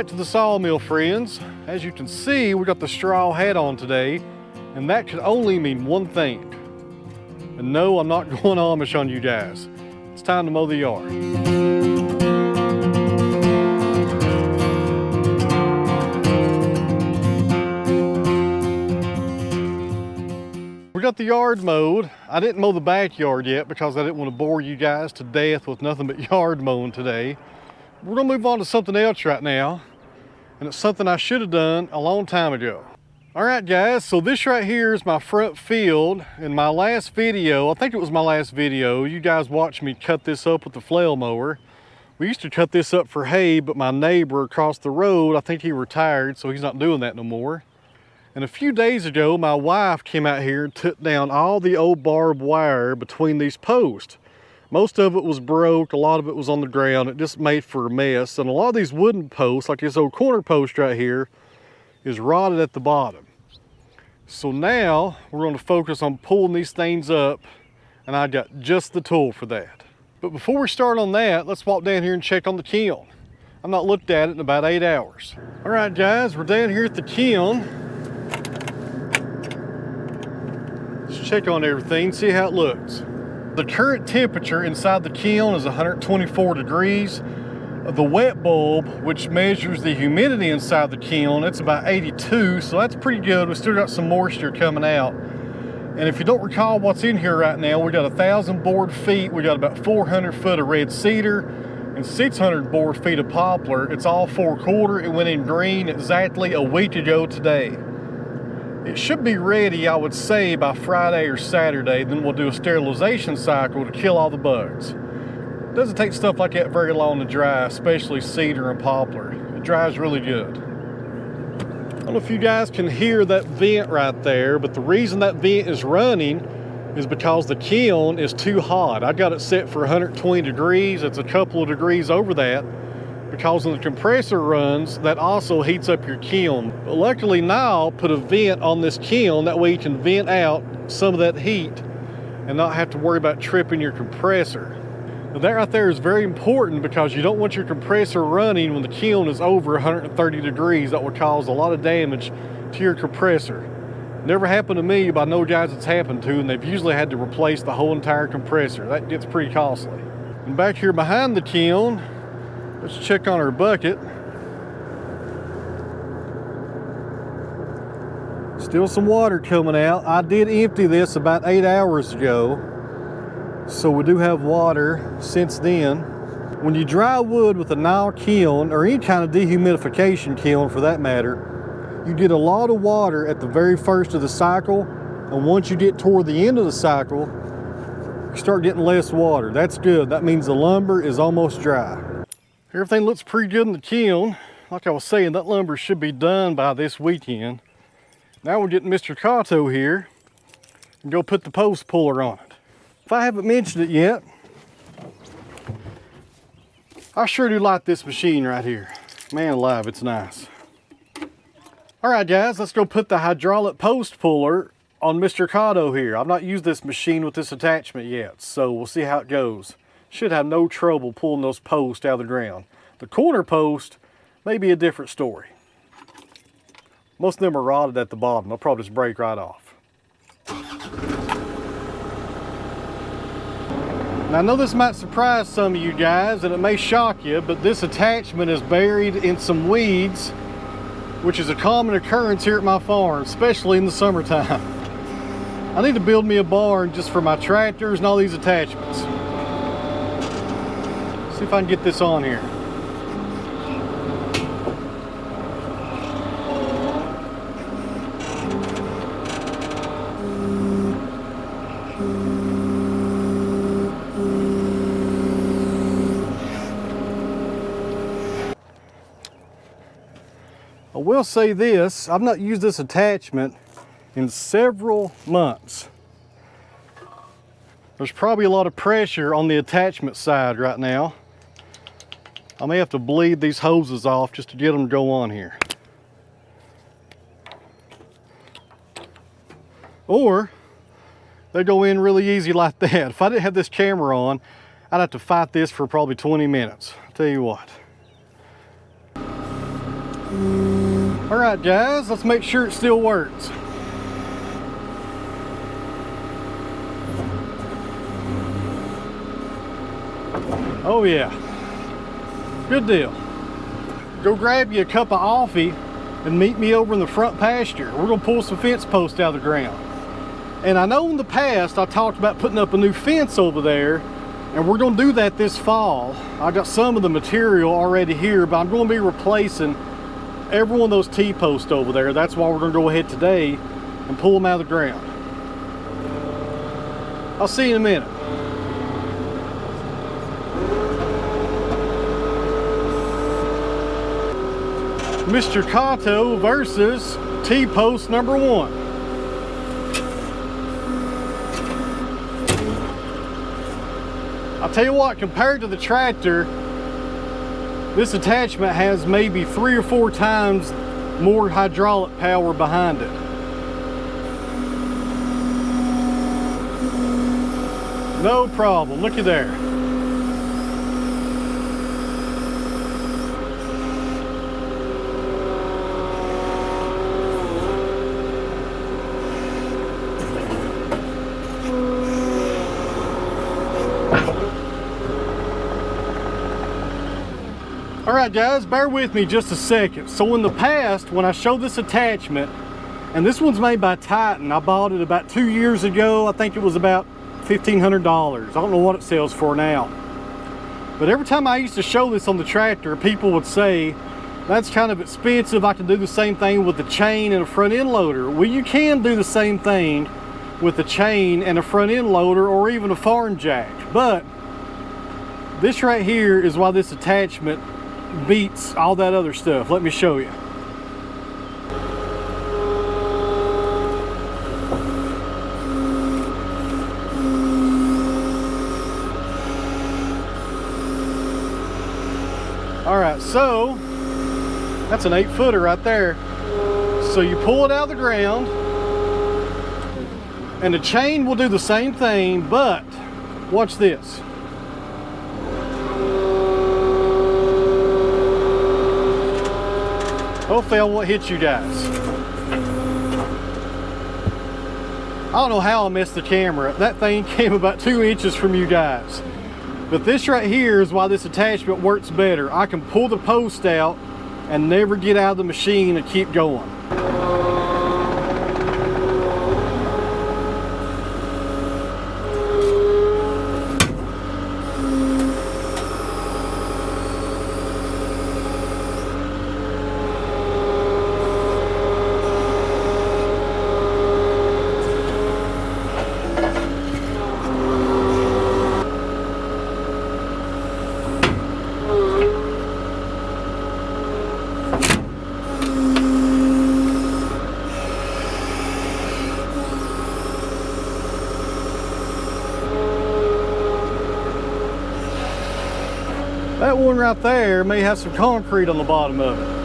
back to the sawmill, friends. As you can see, we got the straw hat on today, and that could only mean one thing. And no, I'm not going Amish on you guys. It's time to mow the yard. We got the yard mowed. I didn't mow the backyard yet because I didn't want to bore you guys to death with nothing but yard mowing today. We're gonna move on to something else right now, and it's something I should have done a long time ago. All right, guys, so this right here is my front field. In my last video, I think it was my last video, you guys watched me cut this up with the flail mower. We used to cut this up for hay, but my neighbor across the road, I think he retired, so he's not doing that no more. And a few days ago, my wife came out here and took down all the old barbed wire between these posts. Most of it was broke, a lot of it was on the ground. It just made for a mess. And a lot of these wooden posts, like this old corner post right here, is rotted at the bottom. So now we're going to focus on pulling these things up, and I got just the tool for that. But before we start on that, let's walk down here and check on the kiln. I've not looked at it in about 8 hours. All right, guys, we're down here at the kiln. Let's check on everything, see how it looks. The current temperature inside the kiln is 124 degrees. The wet bulb, which measures the humidity inside the kiln, it's about 82, so that's pretty good. We still got some moisture coming out. And if you don't recall what's in here right now, we got 1,000 board feet, we got about 400 foot of red cedar, and 600 board feet of poplar. It's all 4/4. It went in green exactly a week ago today. It should be ready, I would say, by Friday or Saturday. Then we'll do a sterilization cycle to kill all the bugs. It doesn't take stuff like that very long to dry, especially cedar and poplar. It dries really good. I don't know if you guys can hear that vent right there, but the reason that vent is running is because the kiln is too hot. I got it set for 120 degrees. It's a couple of degrees over that, because when the compressor runs, that also heats up your kiln. But luckily now, put a vent on this kiln, that way you can vent out some of that heat and not have to worry about tripping your compressor. Now that right there is very important, because you don't want your compressor running when the kiln is over 130 degrees. That would cause a lot of damage to your compressor. Never happened to me, but I know guys it's happened to, and they've usually had to replace the whole entire compressor. That gets pretty costly. And back here behind the kiln, let's check on our bucket. Still some water coming out. I did empty this about 8 hours ago, so we do have water since then. When you dry wood with a Nile kiln, or any kind of dehumidification kiln for that matter, you get a lot of water at the very first of the cycle, and once you get toward the end of the cycle, you start getting less water. That's good. That means the lumber is almost dry. Everything looks pretty good in the kiln. Like I was saying, that lumber should be done by this weekend. Now we're getting Mr. Cotto here and go put the post puller on it. If I haven't mentioned it yet, I sure do like this machine right here. Man alive, it's nice. All right, guys, let's go put the hydraulic post puller on Mr. Cotto here. I've not used this machine with this attachment yet, so we'll see how it goes. Should have no trouble pulling those posts out of the ground. The corner post may be a different story. Most of them are rotted at the bottom. They'll probably just break right off. Now I know this might surprise some of you guys, and it may shock you, but this attachment is buried in some weeds, which is a common occurrence here at my farm, especially in the summertime. I need to build me a barn just for my tractors and all these attachments. See if I can get this on here. I will say this, I've not used this attachment in several months. There's probably a lot of pressure on the attachment side right now. I may have to bleed these hoses off just to get them to go on here. Or they go in really easy like that. If I didn't have this camera on, I'd have to fight this for probably 20 minutes. I'll tell you what. All right, guys, let's make sure it still works. Oh yeah, good deal. Go grab you a cup of coffee and meet me over in the front pasture. We're gonna pull some fence posts out of the ground. And I know in the past I talked about putting up a new fence over there, and we're gonna do that this fall. I got some of the material already here, but I'm gonna be replacing every one of those T-posts over there. That's why we're gonna go ahead today and pull them out of the ground. I'll see you in a minute. Mr. Kato versus T-post number 1. I'll tell you what, compared to the tractor, this attachment has maybe 3 or 4 times more hydraulic power behind it. No problem, looky there. All right, guys, bear with me just a second. So in the past, when I showed this attachment, and this one's made by Titan, I bought it about 2 years ago. I think it was about $1,500. I don't know what it sells for now. But every time I used to show this on the tractor, people would say, that's kind of expensive. I can do the same thing with the chain and a front end loader. Well, you can do the same thing with the chain and a front end loader or even a farm jack. But this right here is why this attachment beats all that other stuff. Let me show you. All right, so that's an 8-footer right there. So you pull it out of the ground, and the chain will do the same thing, but watch this. Hopefully I won't hit you guys. I don't know how I missed the camera. That thing came about 2 inches from you guys. But this right here is why this attachment works better. I can pull the post out and never get out of the machine and keep going. That one right there may have some concrete on the bottom of it.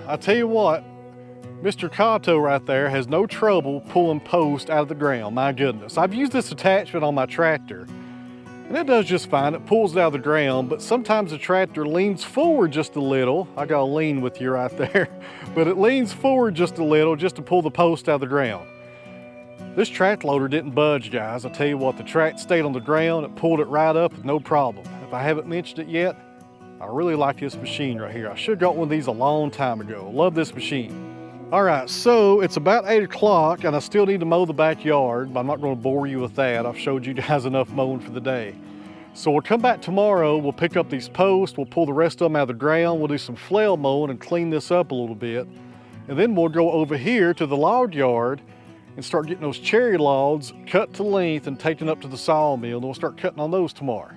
I tell you what, Mr. Kato right there has no trouble pulling post out of the ground, my goodness. I've used this attachment on my tractor, and it does just fine. It pulls it out of the ground, but sometimes the tractor leans forward just a little. I gotta lean with you right there, but it leans forward just a little just to pull the post out of the ground. This track loader didn't budge, guys. I tell you what, the track stayed on the ground. It pulled it right up with no problem. If I haven't mentioned it yet, I really like this machine right here. I should have got one of these a long time ago. Love this machine. All right, so it's about 8 o'clock and I still need to mow the backyard, but I'm not gonna bore you with that. I've showed you guys enough mowing for the day. So we'll come back tomorrow, we'll pick up these posts, we'll pull the rest of them out of the ground, we'll do some flail mowing and clean this up a little bit. And then we'll go over here to the log yard and start getting those cherry logs cut to length and taken up to the sawmill, and we'll start cutting on those tomorrow.